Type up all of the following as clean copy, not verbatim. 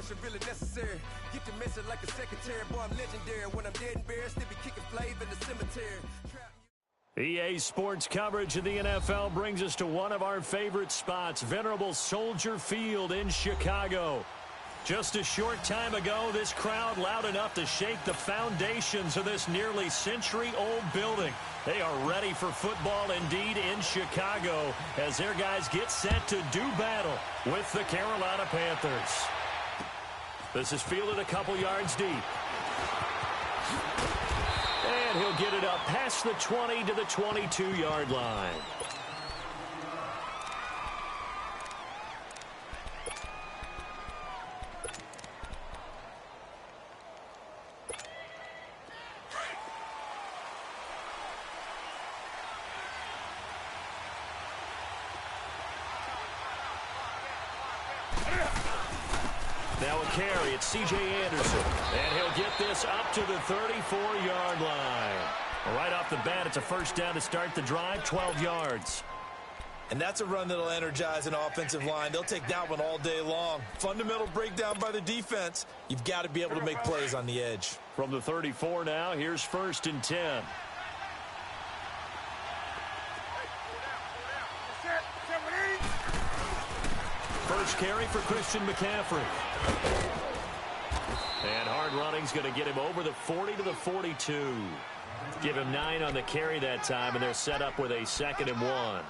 motion really necessary. Get the message like a secretary. Boy, I'm legendary. When I'm dead and buried, still be kicking flavor in the cemetery. EA Sports coverage of the NFL brings us to one of our favorite spots, venerable Soldier Field in Chicago. Just a short time ago, this crowd loud enough to shake the foundations of this nearly century-old building. They are ready for football indeed in Chicago as their guys get set to do battle with the Carolina Panthers. This is fielded a couple yards deep. And he'll get it up past the 20 to the 22-yard line. Now a carry, it's C.J. Anderson, and he'll get this up to the 34-yard line. Right off the bat, it's a first down to start the drive, 12 yards. And that's a run that'll energize an offensive line. They'll take that one all day long. Fundamental breakdown by the defense. You've got to be able to make plays on the edge. From the 34 now, here's 1st and 10. First carry for Christian McCaffrey. And hard running's going to get him over the 40 to the 42. Give him 9 on the carry that time, and they're set up with a 2nd and 1.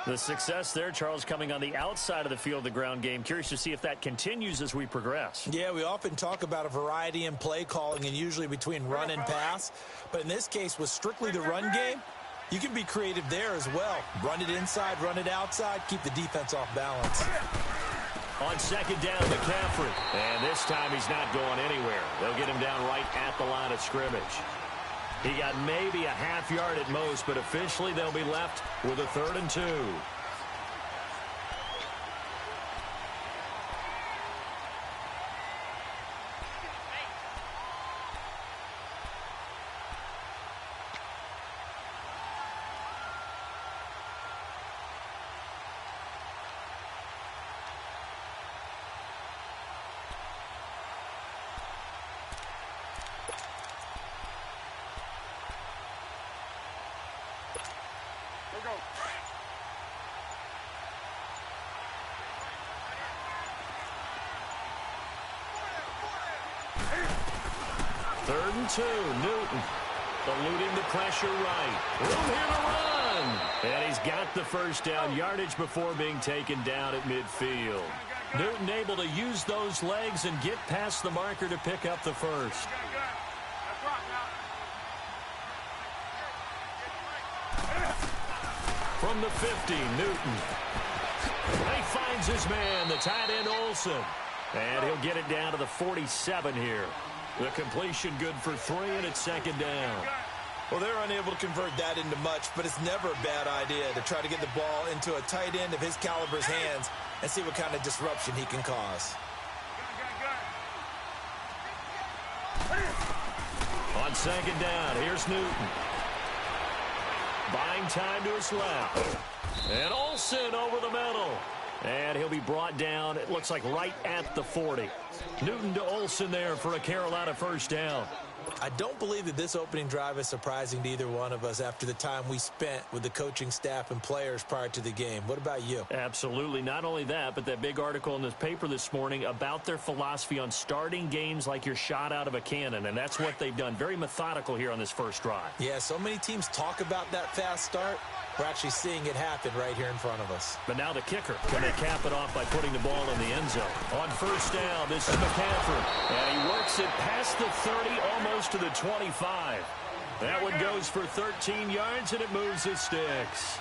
The success there, Charles, coming on the outside of the field, the ground game. Curious to see if that continues as we progress. Yeah, we often talk about a variety in play calling and usually between run and pass. But in this case, with strictly the run game, you can be creative there as well. Run it inside, run it outside, keep the defense off balance. On 2nd down, McCaffrey. And this time he's not going anywhere. They'll get him down right at the line of scrimmage. He got maybe a half yard at most, but officially they'll be left with a 3rd and 2. Third and 2, Newton eluding the pressure right. Room here to run. And he's got the first down, yardage before being taken down at midfield. Newton able to use those legs and get past the marker to pick up the first. From the 50, Newton. He finds his man, the tight end Olsen. And he'll get it down to the 47 here. The completion good for 3, and it's 2nd down. Well, they're unable to convert that into much, but it's never a bad idea to try to get the ball into a tight end of his caliber's hands and see what kind of disruption he can cause. On 2nd down, here's Newton. Buying time to his left. And Olsen over the middle. And he'll be brought down, it looks like right at the 40. Newton to Olsen there for a Carolina first down. I don't believe that this opening drive is surprising to either one of us after the time we spent with the coaching staff and players prior to the game. What about you? Absolutely. Not only that, but that big article in the paper this morning about their philosophy on starting games like you're shot out of a cannon, and that's what they've done. Very methodical here on this first drive. Yeah, so many teams talk about that fast start. We're actually seeing it happen right here in front of us. But now the kicker. Can they cap it off by putting the ball in the end zone? On first down, this is McCaffrey. And he works it past the 30, almost to the 25. That one goes for 13 yards, and it moves the sticks.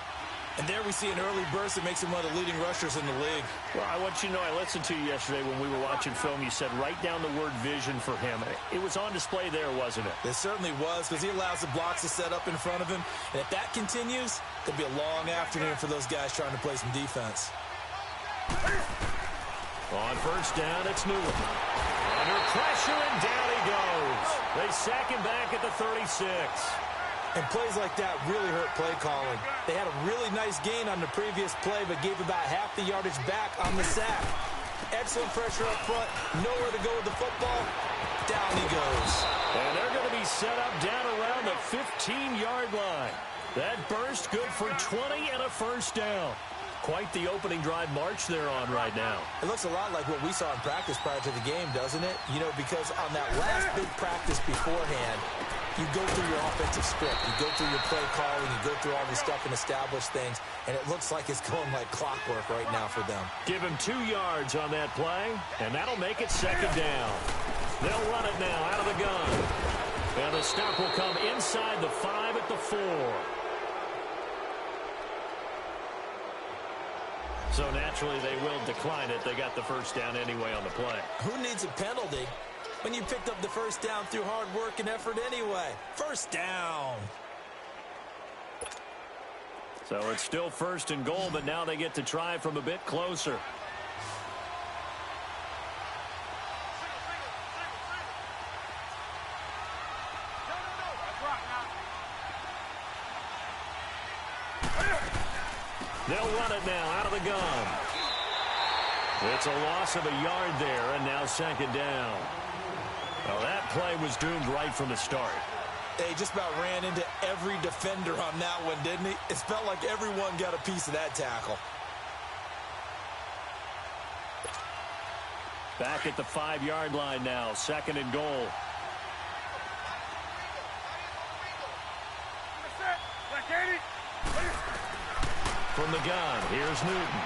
And there we see an early burst that makes him one of the leading rushers in the league. Well, I want you to know, I listened to you yesterday when we were watching film. You said write down the word vision for him. It was on display there, wasn't it? It certainly was, because he allows the blocks to set up in front of him. And if that continues, it'll be a long afternoon for those guys trying to play some defense. On first down, it's Newton. Under pressure, and down he goes. They sack him back at the 36. And plays like that really hurt play calling. They had a really nice gain on the previous play, but gave about half the yardage back on the sack. Excellent pressure up front. Nowhere to go with the football. Down he goes. And they're going to be set up down around the 15-yard line. That burst good for 20 and a first down. Quite the opening drive march they're on right now. It looks a lot like what we saw in practice prior to the game, doesn't it? You know, because on that last big practice beforehand, you go through your offensive script. You go through your play calling. You go through all this stuff and establish things. And it looks like it's going like clockwork right now for them. Give him 2 yards on that play, and that'll make it second down. They'll run it now out of the gun. And the stop will come inside the 5 at the 4. So naturally they will decline it. They got the first down anyway on the play. Who needs a penalty when you picked up the first down through hard work and effort anyway? First down. So it's still first and goal, but now they get to try from a bit closer. They'll run it now out of the gun. It's a loss of a yard there, and now second down. Well, that play was doomed right from the start. He just about ran into every defender on that one, didn't he? It felt like everyone got a piece of that tackle. Back at the 5-yard line now, second and goal. From the gun, here's Newton.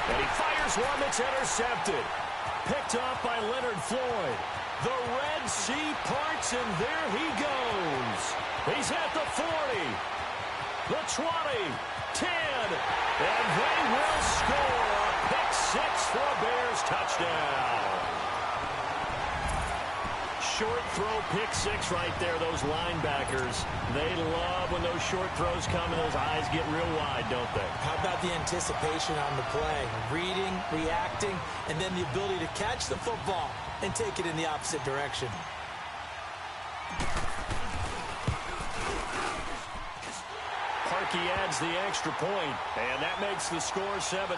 And he fires one that's intercepted. Picked off by Leonard Floyd. The Red Sea parts, and there he goes. He's at the 40, the 20, 10, and they will score. Pick 6 for a Bears touchdown. Short throw, pick 6 right there. Those linebackers, they love when those short throws come and those eyes get real wide, don't they? How about the anticipation on the play? Reading, reacting, and then the ability to catch the football and take it in the opposite direction. Parkey adds the extra point, and that makes the score 7-0.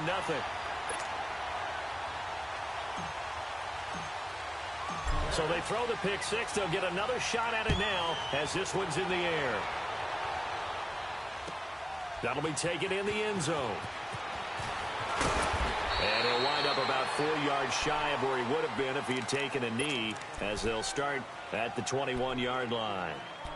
So they throw the pick 6. They'll get another shot at it now as this one's in the air. That'll be taken in the end zone. And he'll wind up about 4 yards shy of where he would have been if he had taken a knee, as they'll start at the 21-yard line.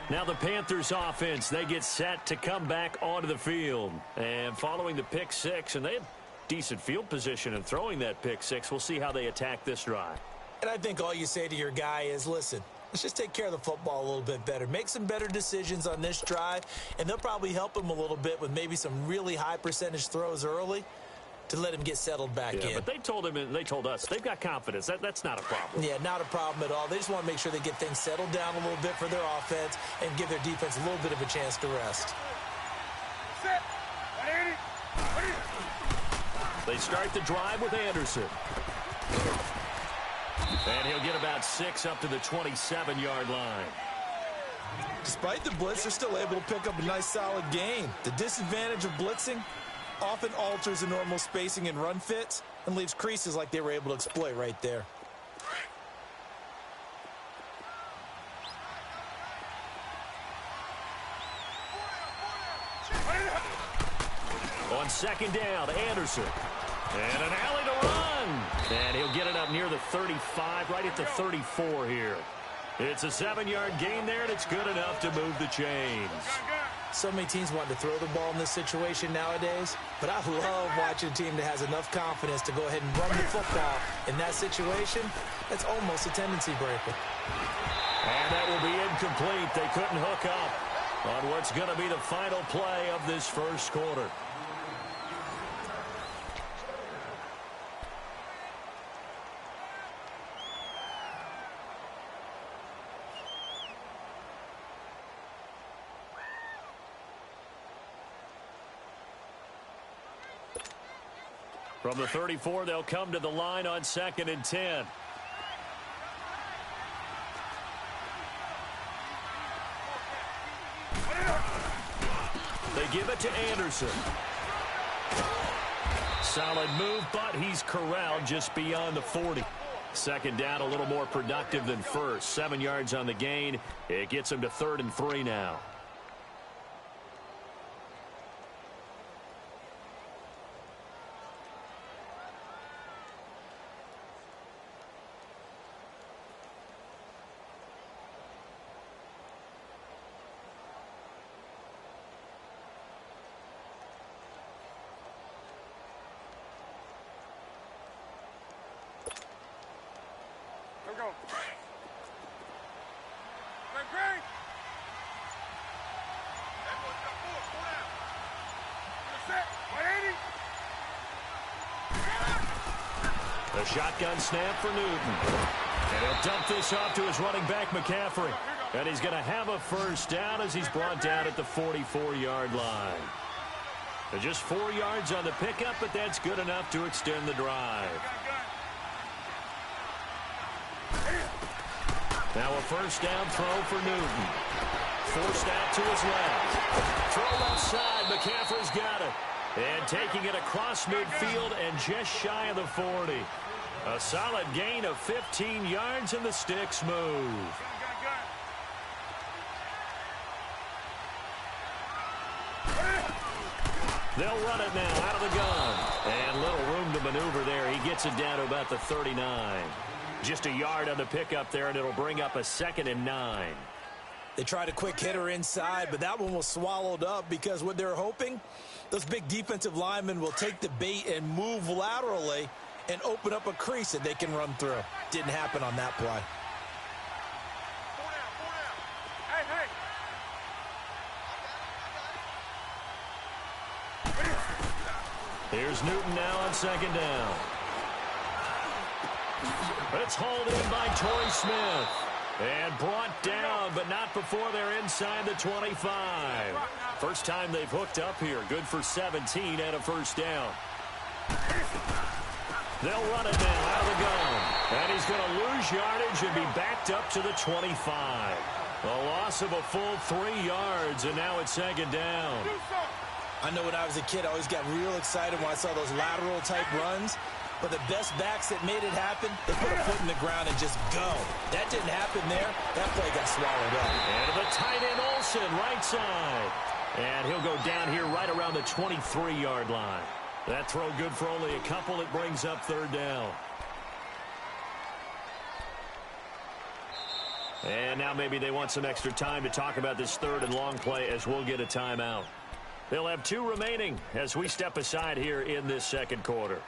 Now the Panthers offense, they get set to come back onto the field. And following the pick 6, and they have decent field position in throwing that pick 6. We'll see how they attack this drive. And I think all you say to your guy is, listen, let's just take care of the football a little bit better. Make some better decisions on this drive, and they'll probably help him a little bit with maybe some really high percentage throws early to let him get settled back in. But they told him, and they told us, they've got confidence. That's not a problem. Yeah, not a problem at all. They just want to make sure they get things settled down a little bit for their offense and give their defense a little bit of a chance to rest. They start the drive with Anderson. And he'll get about 6 up to the 27-yard line. Despite the blitz, they're still able to pick up a nice solid gain. The disadvantage of blitzing often alters the normal spacing and run fits and leaves creases like they were able to exploit right there. On second down, Anderson. And an alley to run. And he'll get it up near the 35, right at the 34 here. It's a 7-yard gain there, and it's good enough to move the chains. So many teams want to throw the ball in this situation nowadays, but I love watching a team that has enough confidence to go ahead and run the football. In that situation, that's almost a tendency breaker. And that will be incomplete. They couldn't hook up on what's going to be the final play of this first quarter. From the 34, they'll come to the line on 2nd and 10. They give it to Anderson. solid move, but he's corralled just beyond the 40. Second down, a little more productive than first. 7 yards on the gain. It gets him to 3rd and 3 now. The shotgun snap for Newton. And he'll dump this off to his running back, McCaffrey. And he's going to have a first down as he's brought down at the 44-yard line. So just 4 yards on the pickup, but that's good enough to extend the drive. Now a first down throw for Newton. Forced out to his left. Throw left side. McCaffrey's got it. And taking it across midfield and just shy of the 40. A solid gain of 15 yards, and the sticks move. They'll run it now out of the gun. And little room to maneuver there. He gets it down to about the 39. Just a yard on the pickup there, and it'll bring up a 2nd and 9. They tried a quick hitter inside, but that one was swallowed up because what they're hoping, those big defensive linemen will take the bait and move laterally and open up a crease that they can run through. Didn't happen on that play. Here's Newton now on 2nd down. It's hauled in by Torrey Smith. And brought down, but not before they're inside the 25. First time they've hooked up here. Good for 17 and a first down. They'll run it now out of the gun. And he's going to lose yardage and be backed up to the 25. A loss of a full 3 yards, and now it's 2nd down. I know when I was a kid, I always got real excited when I saw those lateral-type runs. But the best backs that made it happen, they put a foot in the ground and just go. That didn't happen there. That play got swallowed up. And the tight end Olsen, right side. And he'll go down here right around the 23-yard line. That throw good for only a couple. It brings up 3rd down. And now maybe they want some extra time to talk about this 3rd and long play as we'll get a timeout. They'll have 2 remaining as we step aside here in this 2nd quarter.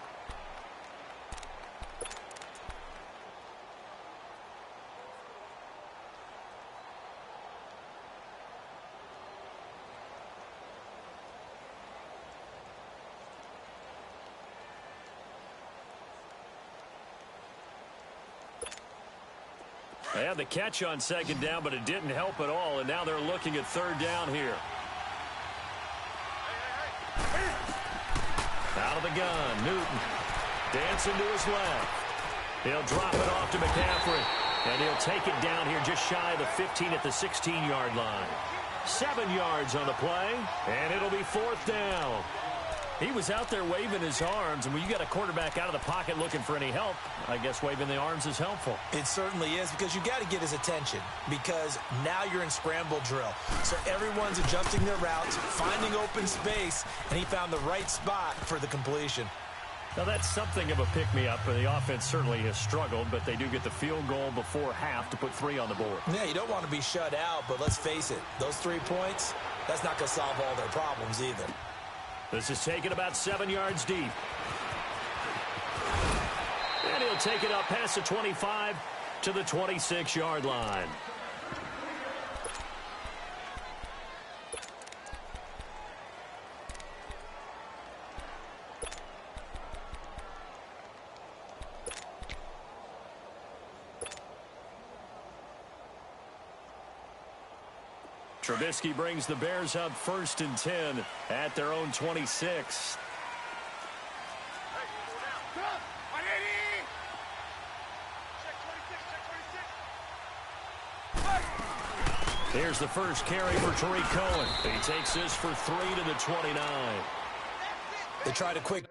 They had the catch on 2nd down, but it didn't help at all, and now they're looking at 3rd down here. Out of the gun, Newton. Dancing to his left. He'll drop it off to McCaffrey, and he'll take it down here just shy of the 15 at the 16-yard line. 7 yards on the play, and it'll be 4th down. He was out there waving his arms, and when you got a quarterback out of the pocket looking for any help, I guess waving the arms is helpful. It certainly is, because you got to get his attention, because now you're in scramble drill. So everyone's adjusting their routes, finding open space, and he found the right spot for the completion. Now that's something of a pick-me-up. The offense certainly has struggled, but they do get the field goal before half to put 3 on the board. Yeah, you don't want to be shut out, but let's face it, those 3 points, that's not going to solve all their problems either. This is taken about 7 yards deep. And he'll take it up past the 25 to the 26-yard line. Trubisky brings the Bears up 1st and 10 at their own 26. Here's the first carry for Tariq Cohen. He takes this for 3 to the 29. They tried a quick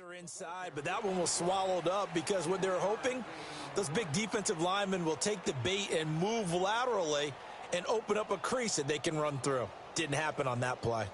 They're inside, but that one was swallowed up because what they're hoping, those big defensive linemen will take the bait and move laterally and open up a crease that they can run through. Didn't happen on that play.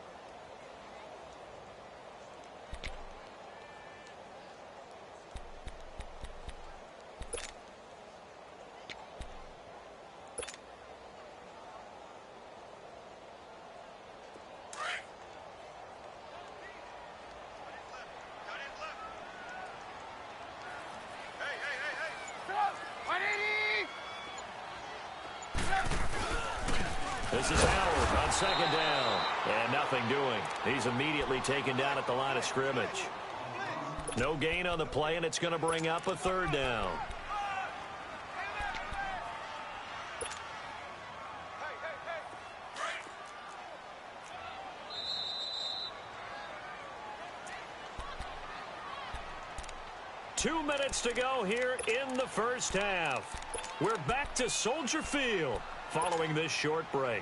This is Howard on second down. And nothing doing. He's immediately taken down at the line of scrimmage. No gain on the play, and it's going to bring up a third down. Two minutes to go here in the first half. We're back to Soldier Field following this short break.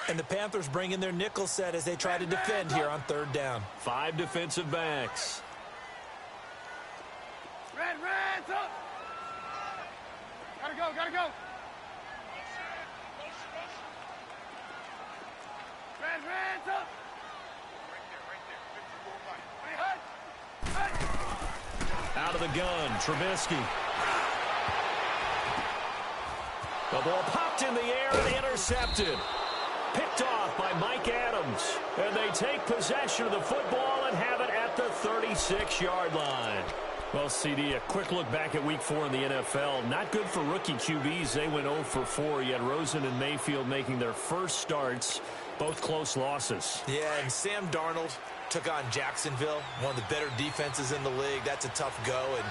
And the Panthers bring in their nickel set as they try to defend here on third down. 5 defensive backs. Reds up! Gotta go, gotta go! Reds up! Right there. Out of the gun, Trubisky. The ball popped in the air and intercepted. Picked off by Mike Adams. And they take possession of the football and have it at the 36-yard line. Well, CD, a quick look back at Week 4 in the NFL. Not good for rookie QBs. They went 0 for 4. You had Rosen and Mayfield making their first starts. Both close losses. Yeah, and Sam Darnold took on Jacksonville, one of the better defenses in the league. That's a tough go, and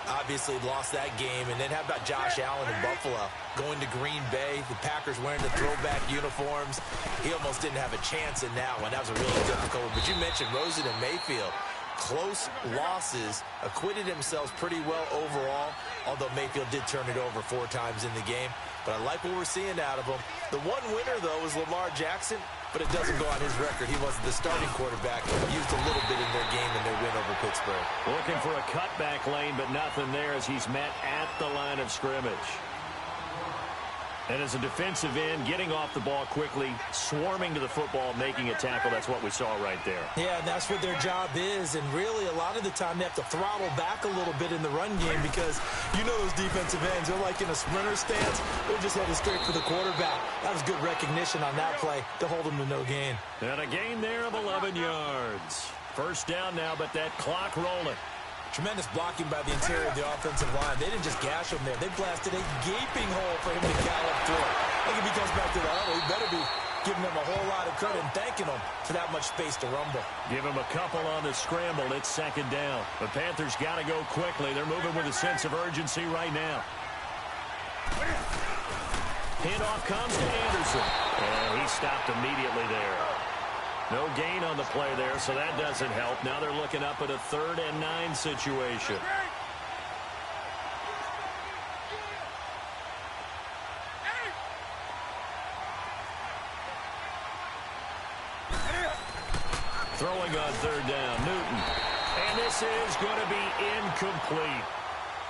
obviously lost that game. And then how about Josh Allen in Buffalo? Going to Green Bay, the Packers wearing the throwback uniforms. He almost didn't have a chance in that one. That was a really difficult one. But you mentioned Rosen and Mayfield. Close losses, acquitted themselves pretty well overall, although Mayfield did turn it over 4 times in the game. But I like what we're seeing out of him. The one winner, though, was Lamar Jackson, but it doesn't go on his record. He wasn't the starting quarterback. Used a little bit in their game in their win over Pittsburgh. Looking for a cutback lane, but nothing there as he's met at the line of scrimmage. And as a defensive end, getting off the ball quickly, swarming to the football, making a tackle, that's what we saw right there. Yeah, and that's what their job is. And really, a lot of the time, they have to throttle back a little bit in the run game because you know those defensive ends, they're like in a sprinter stance. They're just headed straight for the quarterback. That was good recognition on that play to hold them to no gain. And a gain there of 11 yards. First down now, but that clock rolling. Tremendous blocking by the interior of the offensive line. They didn't just gash him there. They blasted a gaping hole for him to gallop through. I think if he comes back to the huddle, he better be giving them a whole lot of credit and thanking them for that much space to rumble. Give him a couple on the scramble. It's second down. The Panthers got to go quickly. They're moving with a sense of urgency right now. Handoff comes to Anderson. And he stopped immediately there. No gain on the play there, so that doesn't help. Now they're looking up at a 3rd and 9 situation. Throwing on 3rd down, Newton. And this is going to be incomplete.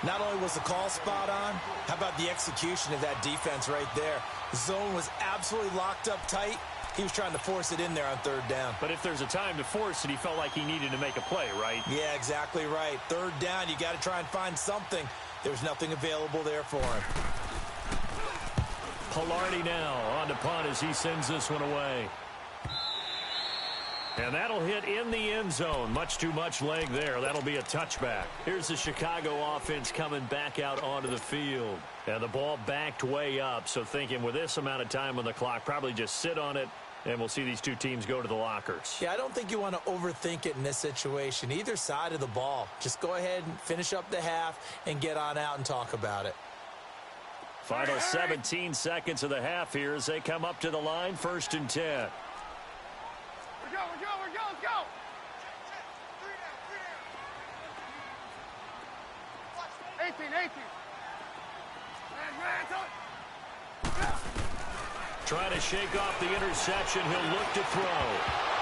Not only was the call spot on, how about the execution of that defense right there? The zone was absolutely locked up tight. He was trying to force it in there on 3rd down. But if there's a time to force it, he felt like he needed to make a play, right? Yeah, exactly right. 3rd down, you got to try and find something. There's nothing available there for him. Pilardi now on to punt as he sends this one away. And that'll hit in the end zone. Much too much leg there. That'll be a touchback. Here's the Chicago offense coming back out onto the field. And the ball backed way up. So thinking with this amount of time on the clock, probably just sit on it. And we'll see these two teams go to the lockers. Yeah, I don't think you want to overthink it in this situation. Either side of the ball. Just go ahead and finish up the half and get on out and talk about it. Final 17 seconds of the half here as they come up to the line. 1st and 10. We're go, let's go! Trying to shake off the interception. He'll look to throw.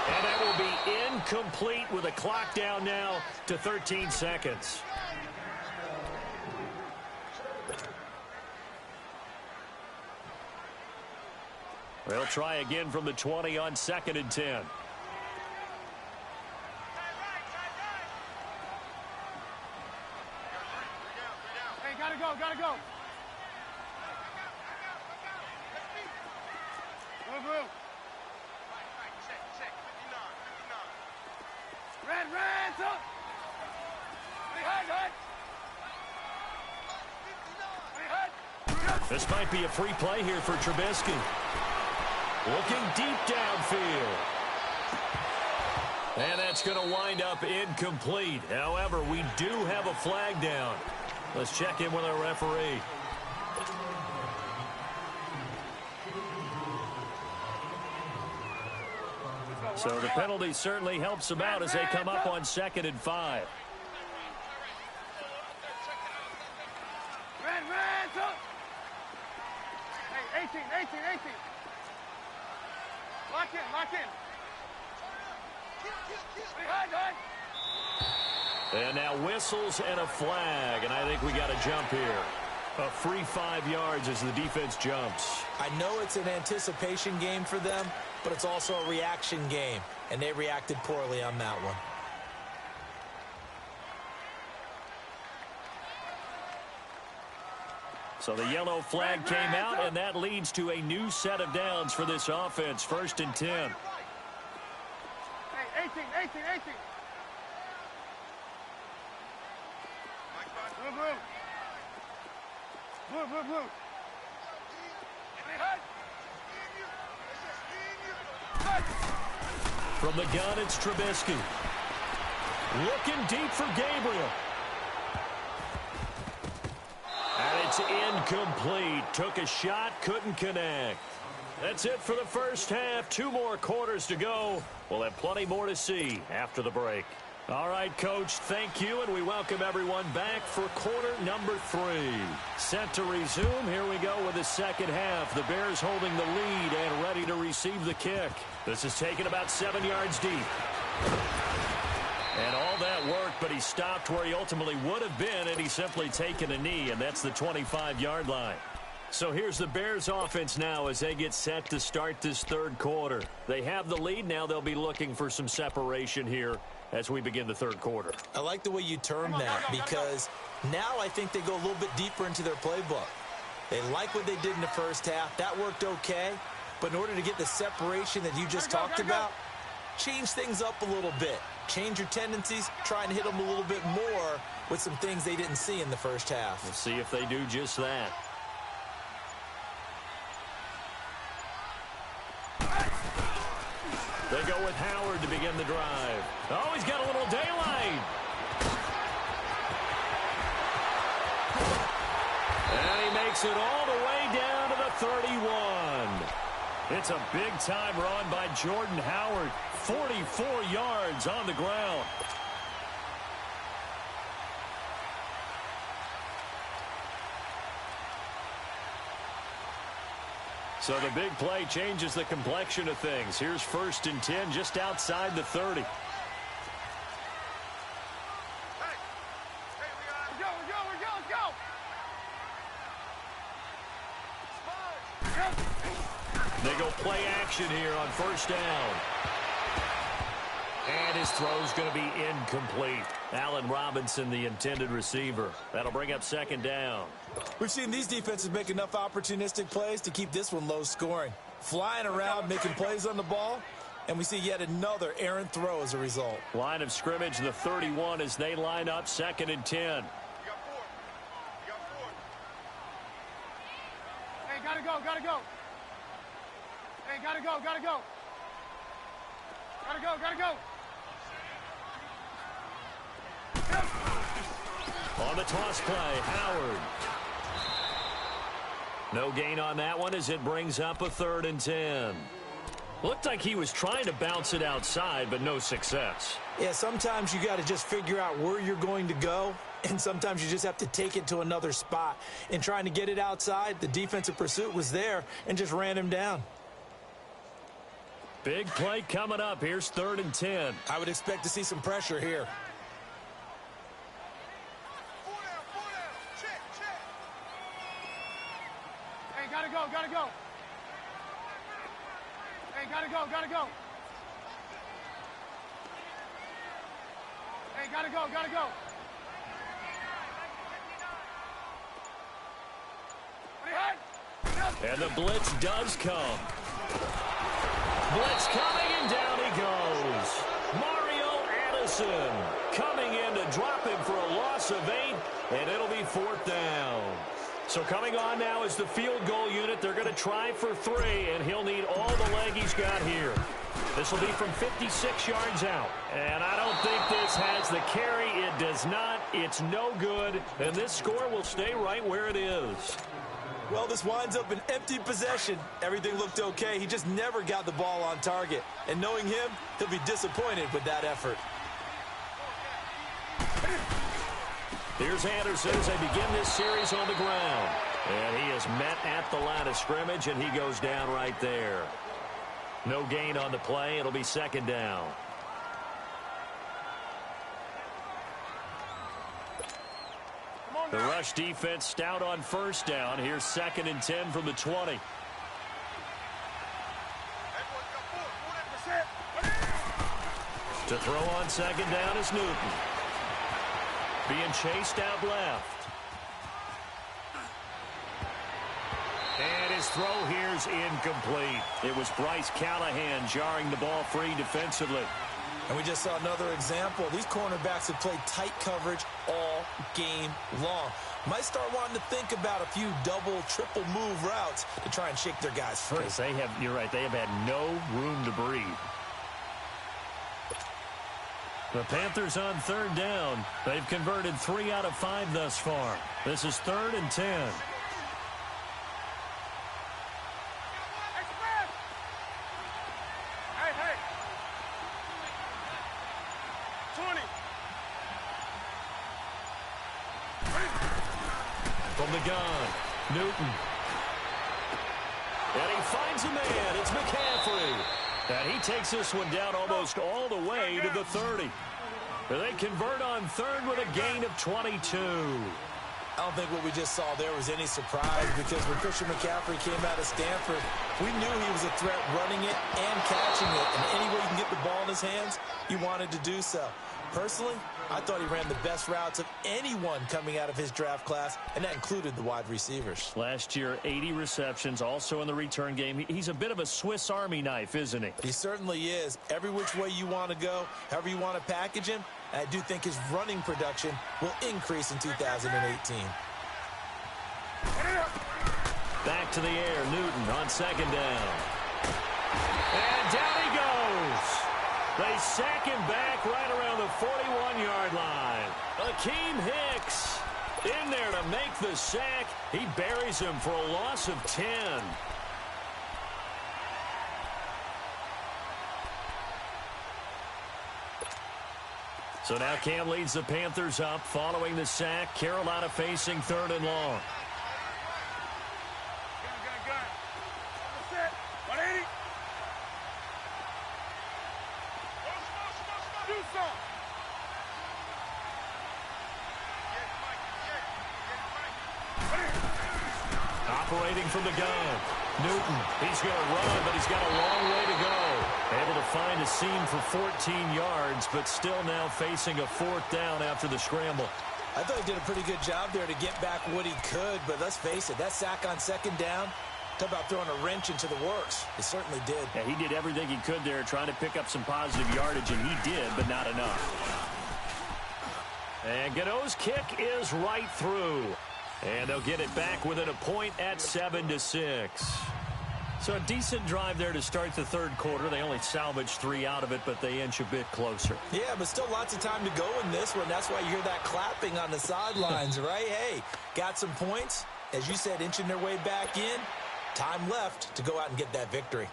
And that will be incomplete with a clock down now to 13 seconds. They'll try again from the 20 on 2nd and 10. Hey, gotta go, gotta go. Move. Red, up. This might be a free play here for Trubisky. Looking deep downfield. And that's going to wind up incomplete. However, we do have a flag down. Let's check in with our referee. So the penalty certainly helps them out as they come up on 2nd and 5. Red, up. Hey, 18. Lock in. And now whistles and a flag, and I think we got a jump here. A free 5 yards as the defense jumps. I know it's an anticipation game for them, but it's also a reaction game, and they reacted poorly on that one. So the yellow flag came out, and that leads to a new set of downs for this offense. 1st and 10. Hey, 18. Blue. From the gun, it's Trubisky. Looking deep for Gabriel. And it's incomplete. Took a shot, couldn't connect. That's it for the first half. 2 more quarters to go. We'll have plenty more to see after the break. All right, Coach, thank you, and we welcome everyone back for quarter number 3. Set to resume. Here we go with the second half. The Bears holding the lead and ready to receive the kick. This is taken about 7 yards deep. And all that work, but he stopped where he ultimately would have been, and he's simply taken a knee, and that's the 25-yard line. So here's the Bears offense now as they get set to start this third quarter. They have the lead. Now they'll be looking for some separation here as we begin the third quarter. I like the way you term that because now I think they go a little bit deeper into their playbook. They like what they did in the first half. That worked okay. But in order to get the separation that you just talked about, change things up a little bit. Change your tendencies, try and hit them a little bit more with some things they didn't see in the first half. We'll see if they do just that. They go with Howard to begin the drive. Oh, he's got a little daylight. And he makes it all the way down to the 31. It's a big-time run by Jordan Howard. 44 yards on the ground. So the big play changes the complexion of things. Here's 1st and 10 just outside the 30. Let's go. They go play action here on 1st down. And his throw's going to be incomplete. Allen Robinson, the intended receiver. That'll bring up 2nd down. We've seen these defenses make enough opportunistic plays to keep this one low scoring. Flying around, making plays on the ball, and we see yet another errant throw as a result. Line of scrimmage, the 31 as they line up 2nd and 10. Hey, gotta go. Hey, gotta go. On the toss play, Howard. No gain on that one as it brings up a 3rd and 10. Looked like he was trying to bounce it outside, but no success. Yeah, sometimes you got to just figure out where you're going to go and sometimes you just have to take it to another spot. In trying to get it outside, the defensive pursuit was there and just ran him down. Big play coming up. Here's 3rd and 10. I would expect to see some pressure here. Hey, gotta go, gotta go. Hey, gotta go, gotta go. Hey, gotta go, gotta go. And the blitz does come. Blitz coming, and down he goes. Mario Addison coming in to drop him for a loss of 8, and it'll be 4th down. So coming on now is the field goal unit. They're going to try for 3, and he'll need all the leg he's got here. This will be from 56 yards out. And I don't think this has the carry. It does not. It's no good. And this score will stay right where it is. Well, this winds up an empty possession. Everything looked okay. He just never got the ball on target. And knowing him, he'll be disappointed with that effort. Here's Anderson as they begin this series on the ground. And he is met at the line of scrimmage, and he goes down right there. No gain on the play. It'll be 2nd down. The rush defense stout on 1st down. Here's 2nd and 10 from the 20. To throw on 2nd down is Newton. Being chased out left. And his throw here's incomplete. It was Bryce Callahan jarring the ball free defensively. And we just saw another example. These cornerbacks have played tight coverage all game long. Might start wanting to think about a few double, triple move routes to try and shake their guys free. Because you're right, they have had no room to breathe. The Panthers on 3rd down. They've converted 3 out of 5 thus far. This is 3rd and 10. Hey. 20. From the gun, Newton. And he finds a man. It's McCaffrey. And he takes this one down almost all the way to the 30. They convert on 3rd with a gain of 22. I don't think what we just saw there was any surprise, because when Christian McCaffrey came out of Stanford, we knew he was a threat running it and catching it. And any way you can get the ball in his hands, he wanted to do so. Personally, I thought he ran the best routes of anyone coming out of his draft class, and that included the wide receivers. Last year, 80 receptions, also in the return game. He's a bit of a Swiss Army knife, isn't he? He certainly is. Every which way you want to go, however you want to package him, I do think his running production will increase in 2018. Back to the air, Newton on 2nd down. And down he goes. They sack him back right around the 41-yard line. Akeem Hicks in there to make the sack. He buries him for a loss of 10. So now Cam leads the Panthers up following the sack. Carolina facing 3rd and long. Gun. Set. 180. Do something. Operating from the gun. Newton, he's going to run, but he's got a long way to go. Able to find a seam for 14 yards, but still now facing a 4th down after the scramble. I thought he did a pretty good job there to get back what he could, but let's face it, that sack on 2nd down, talk about throwing a wrench into the works. It certainly did. Yeah, he did everything he could there trying to pick up some positive yardage, and he did, but not enough. And Gano's kick is right through. And they'll get it back within a point at 7-6. So a decent drive there to start the 3rd quarter. They only salvaged 3 out of it, but they inch a bit closer. Yeah, but still lots of time to go in this one. That's why you hear that clapping on the sidelines, right? Hey, got some points. As you said, inching their way back in. Time left to go out and get that victory.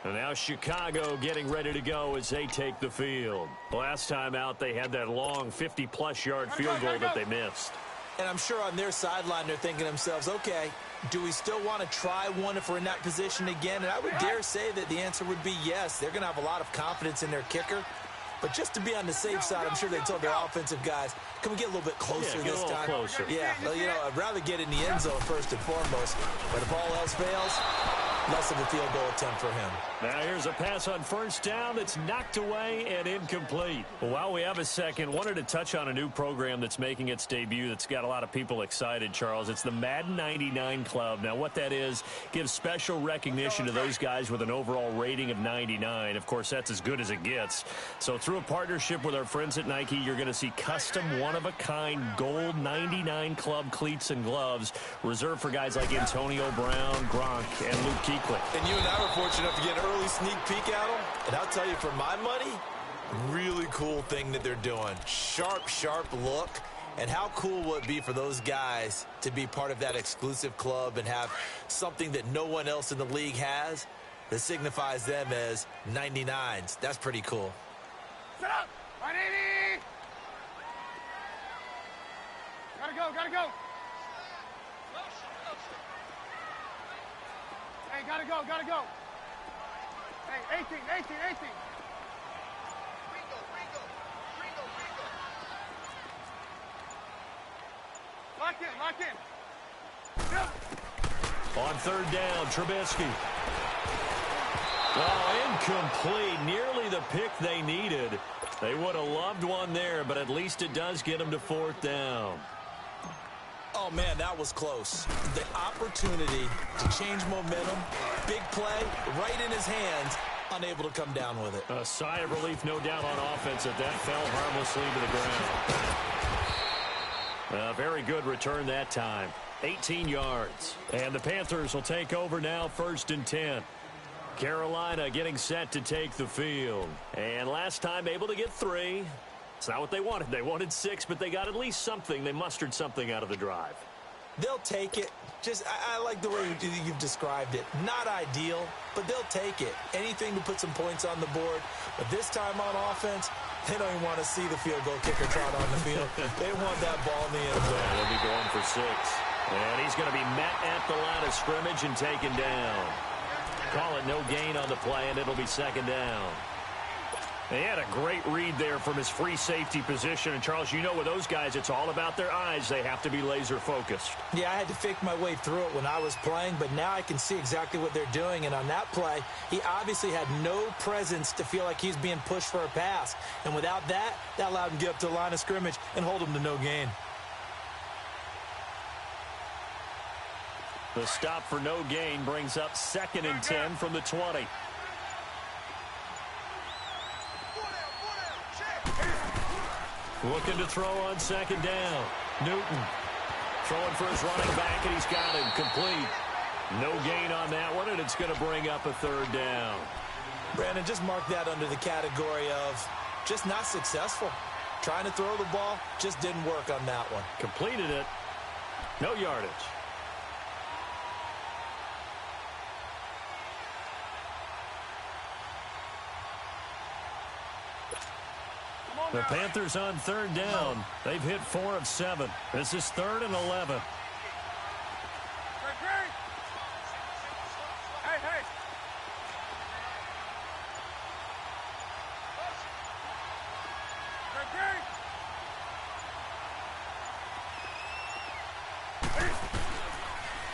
And now Chicago getting ready to go as they take the field. Last time out, they had that long 50-plus yard field goal that they missed. And I'm sure on their sideline they're thinking to themselves, okay, do we still want to try one if we're in that position again? And I would dare say that the answer would be yes. They're going to have a lot of confidence in their kicker. But just to be on the safe side, I'm sure they told their offensive guys, can we get a little bit closer this time? Closer. Yeah, well, you know, I'd rather get in the end zone first and foremost. But if all else fails, less of a field goal attempt for him. Now here's a pass on first down that's knocked away and incomplete. Well, while we have a second, wanted to touch on a new program that's making its debut that's got a lot of people excited, Charles. It's the Madden 99 Club. Now what that is, gives special recognition to those guys with an overall rating of 99. Of course, that's as good as it gets. So through a partnership with our friends at Nike, you're going to see custom one-of-a-kind gold 99 Club cleats and gloves reserved for guys like Antonio Brown, Gronk, and Luke Kuechly. And you and I were fortunate enough to get an early sneak peek at them. And I'll tell you, for my money, really cool thing that they're doing. Sharp, sharp look. And how cool will it be for those guys to be part of that exclusive club and have something that no one else in the league has that signifies them as 99s. That's pretty cool. Set up! 180! Gotta go, gotta go! Hey, gotta go, gotta go! Hey, 18, 18, 18! Lock in, lock in! Yep. On third down, Trubisky. Oh, incomplete. Nearly the pick they needed. They would have loved one there, but at least it does get them to fourth down. Oh, man, that was close. The opportunity to change momentum, big play, right in his hands, unable to come down with it. A sigh of relief, no doubt, on offense that fell harmlessly to the ground. A very good return that time. 18 yards. And the Panthers will take over now, 1st and 10. Carolina getting set to take the field. And last time able to get 3. It's not what they wanted. They wanted 6, but they got at least something. They mustered something out of the drive. They'll take it. Just, I like the way you've described it. Not ideal, but they'll take it. Anything to put some points on the board. But this time on offense, they don't even want to see the field goal kicker trot on the field. They want that ball in the end zone. Yeah, they'll be going for 6. And he's going to be met at the line of scrimmage and taken down. Call it no gain on the play, and it'll be 2nd down. They had a great read there from his free safety position. And, Charles, you know with those guys, it's all about their eyes. They have to be laser-focused. Yeah, I had to fake my way through it when I was playing, but now I can see exactly what they're doing. And on that play, he obviously had no presence to feel like he's being pushed for a pass. And without that, that allowed him to get up to the line of scrimmage and hold him to no gain. The stop for no gain brings up 2nd and 10 from the 20. Looking to throw on 2nd down. Newton throwing for his running back, and he's got him complete. No gain on that one, and it's going to bring up a 3rd down. Brandon, just mark that under the category of just not successful. Trying to throw the ball, just didn't work on that one. Completed it. No yardage. The Panthers on 3rd down. They've hit 4 of 7. This is 3rd and 11. Hey, hey.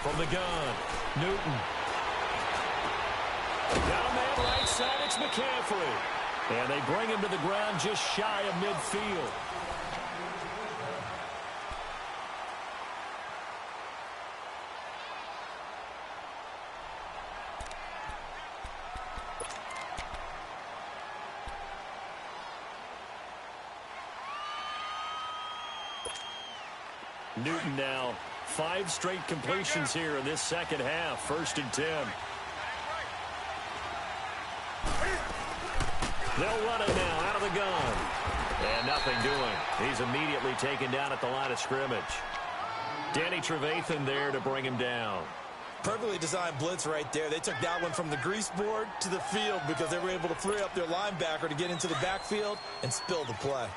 From the gun, Newton. Got a man right side, it's McCaffrey. And they bring him to the ground just shy of midfield. Newton now 5 straight completions here in this second half. 1st and 10. They'll run it now out of the gun. And nothing doing. He's immediately taken down at the line of scrimmage. Danny Trevathan there to bring him down. Perfectly designed blitz right there. They took that one from the grease board to the field because they were able to free up their linebacker to get into the backfield and spill the play.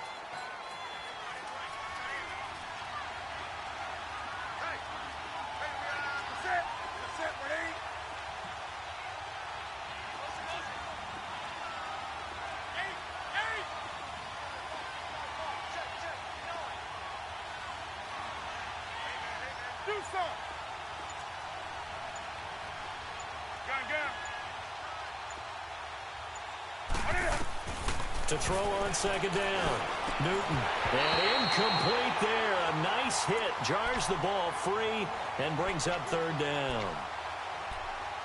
To throw on second down. Newton. And incomplete there. A nice hit. Jars the ball free and brings up third down.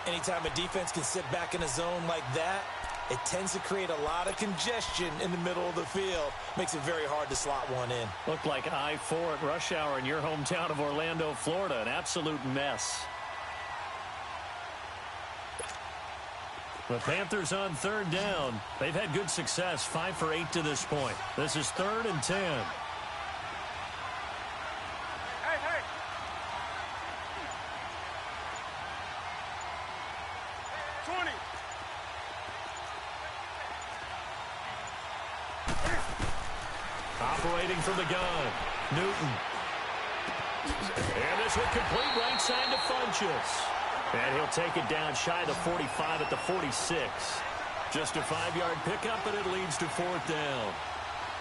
Anytime a defense can sit back in a zone like that, it tends to create a lot of congestion in the middle of the field. Makes it very hard to slot one in. Looked like I-4 at rush hour in your hometown of Orlando, Florida. An absolute mess. The Panthers on third down. They've had good success, 5 for 8 to this point. This is 3rd and 10. Hey. Operating from the gun. Newton. And this will complete right side to Funchess. And he'll take it down shy of the 45 at the 46. Just a 5-yard pickup, and it leads to 4th down.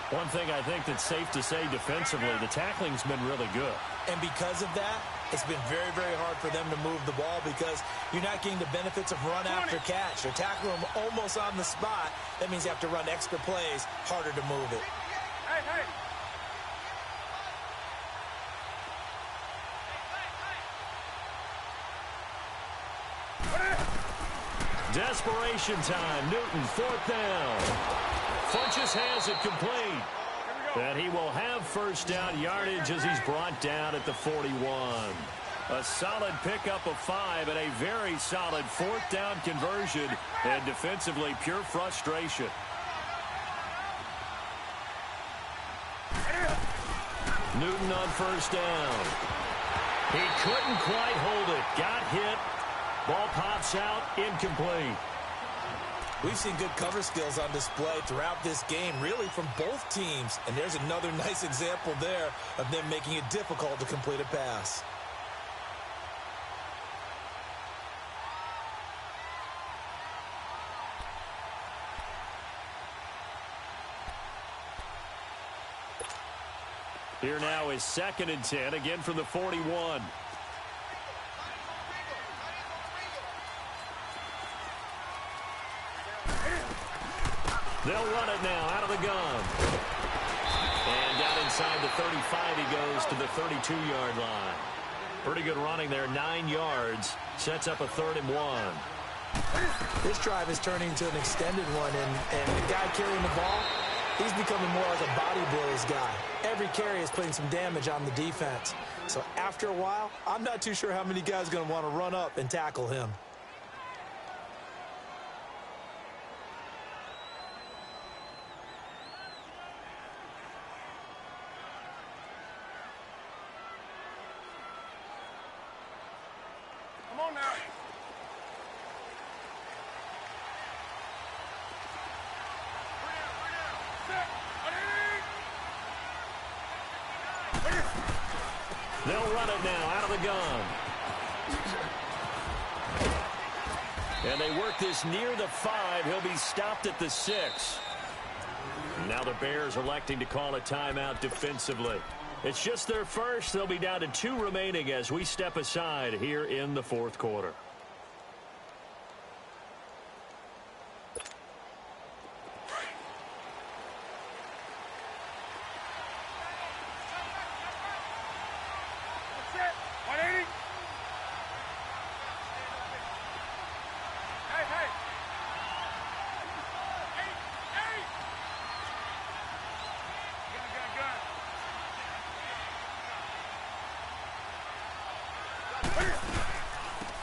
One thing I think that's safe to say defensively, the tackling's been really good. And because of that, it's been very, very hard for them to move the ball because you're not getting the benefits of run after catch. They're tackling them almost on the spot. That means you have to run extra plays, harder to move it. Hey. Desperation time. Newton, 4th down. Funchess has it complete. And he will have first down yardage as he's brought down at the 41. A solid pickup of 5 and a very solid 4th down conversion. And defensively, pure frustration. Newton on first down. He couldn't quite hold it. Got hit. Ball pops out, incomplete. We've seen good cover skills on display throughout this game, really from both teams. And there's another nice example there of them making it difficult to complete a pass. Here now is 2nd and 10, again from the 41. They'll run it now out of the gun. And down inside the 35, he goes to the 32-yard line. Pretty good running there, 9 yards. Sets up a 3rd and 1. This drive is turning into an extended one, and the guy carrying the ball, he's becoming more like a body blows guy. Every carry is putting some damage on the defense. So after a while, I'm not too sure how many guys are going to want to run up and tackle him. Come on now. They'll run it now out of the gun. And they work this near the 5. He'll be stopped at the 6. Now the Bears electing to call a timeout defensively. It's just their first. They'll be down to 2 remaining as we step aside here in the 4th quarter.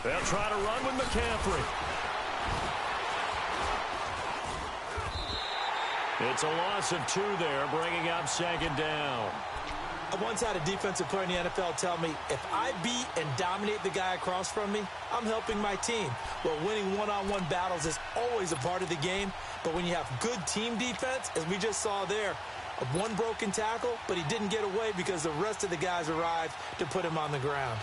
They'll try to run with McCaffrey. It's a loss of 2 there, bringing up 2nd down. I once had a defensive player in the NFL tell me, if I beat and dominate the guy across from me, I'm helping my team. Well, winning one-on-one battles is always a part of the game, but when you have good team defense, as we just saw there, one broken tackle, but he didn't get away because the rest of the guys arrived to put him on the ground.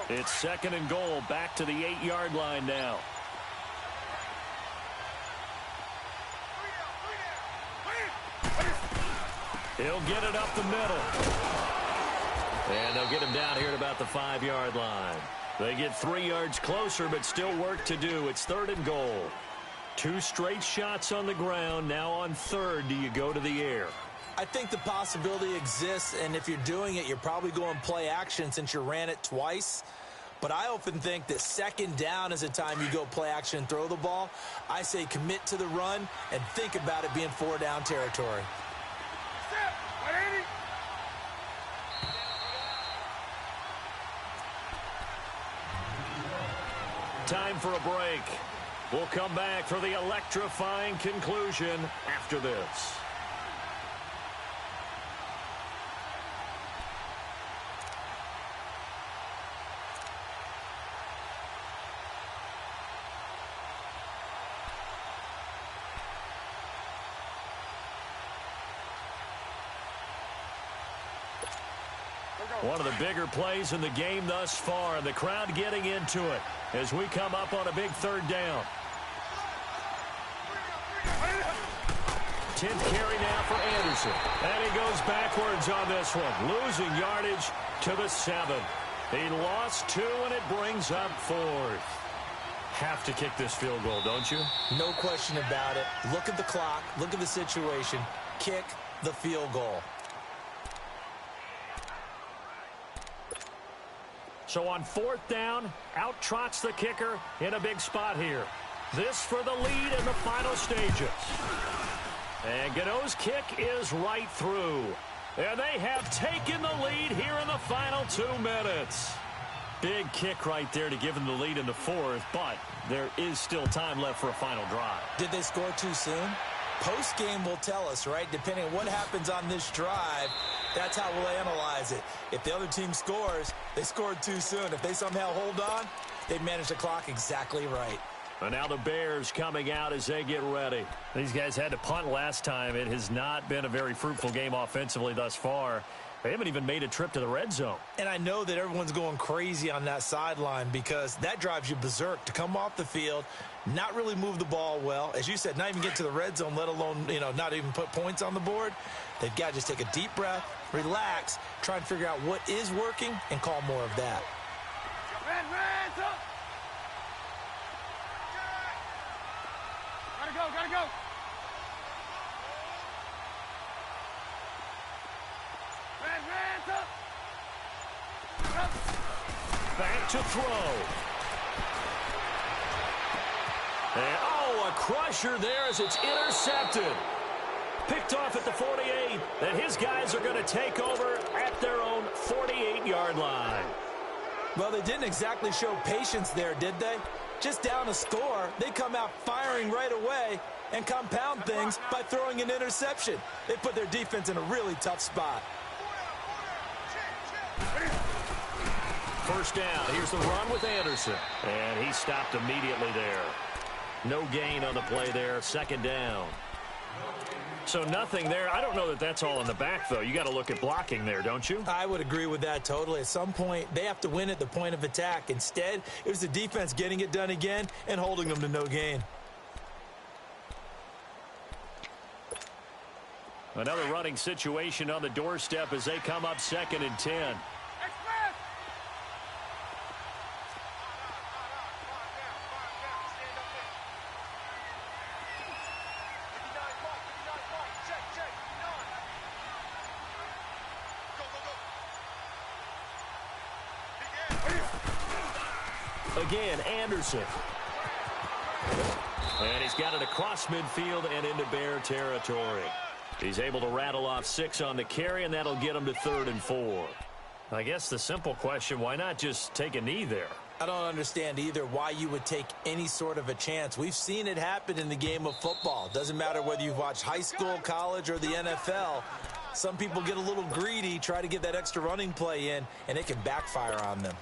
It's 2nd and goal, back to the 8-yard line now. He'll get it up the middle. And they'll get him down here at about the 5-yard line. They get 3 yards closer, but still work to do. It's 3rd and goal. 2 straight shots on the ground. Now on 3rd, do you go to the air? I think the possibility exists, and if you're doing it, you're probably going play action since you ran it twice. But I often think that 2nd down is a time you go play action and throw the ball. I say commit to the run and think about it being 4-down territory. Time for a break. We'll come back for the electrifying conclusion after this. One of the bigger plays in the game thus far, and the crowd getting into it as we come up on a big 3rd down. 10th carry now for Anderson. And he goes backwards on this one, losing yardage to the 7. He lost 2, and it brings up 4th. Have to kick this field goal, don't you? No question about it. Look at the clock. Look at the situation. Kick the field goal. So on 4th down, out trots the kicker in a big spot here. This for the lead in the final stages. And Gano's kick is right through. And they have taken the lead here in the final 2 minutes. Big kick right there to give them the lead in the 4th, but there is still time left for a final drive. Did they score too soon? Post-game will tell us, right? Depending on what happens on this drive, that's how we'll analyze it. If the other team scores, they scored too soon. If they somehow hold on, they manage the clock exactly right. And now the Bears coming out as they get ready. These guys had to punt last time. It has not been a very fruitful game offensively thus far. They haven't even made a trip to the red zone. And I know that everyone's going crazy on that sideline because that drives you berserk to come off the field, not really move the ball well. As you said, not even get to the red zone, let alone, not even put points on the board. They've got to just take a deep breath, relax, try and figure out what is working, and call more of that. Gotta go. Back to throw. And, a crusher there as it's intercepted. Picked off at the 48, and his guys are going to take over at their own 48-yard line. Well, they didn't exactly show patience there, did they? Just down a score, they come out firing right away and compound things by throwing an interception. They put their defense in a really tough spot. First down. Here's the run with Anderson. And he stopped immediately there. No gain on the play there. 2nd down. So nothing there. I don't know that that's all in the back, though. You got to look at blocking there, don't you? I would agree with that totally. At some point, they have to win at the point of attack. Instead, it was the defense getting it done again and holding them to no gain. Another running situation on the doorstep as they come up 2nd and 10. Again, Anderson. And he's got it across midfield and into Bear territory. He's able to rattle off 6 on the carry, and that'll get him to 3rd and 4. I guess the simple question, why not just take a knee there? I don't understand either why you would take any sort of a chance. We've seen it happen in the game of football. Doesn't matter whether you've watched high school, college, or the NFL. Some people get a little greedy, try to get that extra running play in, and it can backfire on them.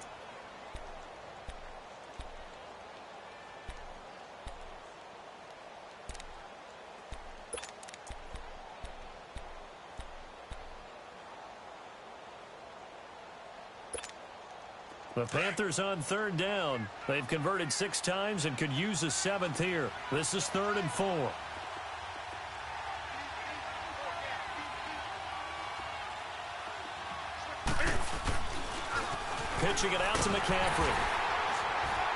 The Panthers on third down. They've converted 6 times and could use a 7th here. This is 3rd and 4. Pitching it out to McCaffrey.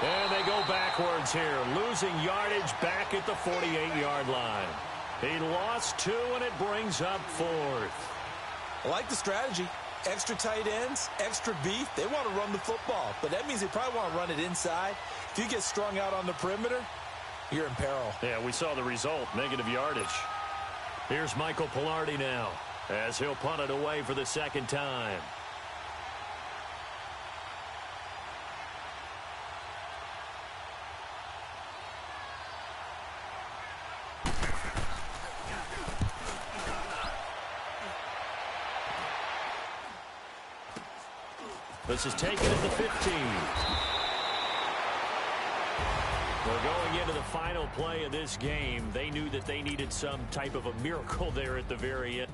And they go backwards here, losing yardage back at the 48-yard line. He lost 2, and it brings up 4th. I like the strategy. Extra tight ends, extra beef. They want to run the football, but that means they probably want to run it inside. If you get strung out on the perimeter, you're in peril. Yeah, we saw the result, negative yardage. Here's Michael Pilardi now, as he'll punt it away for the 2nd time. This is taken at the 15. We're going into the final play of this game. They knew that they needed some type of a miracle there at the very end.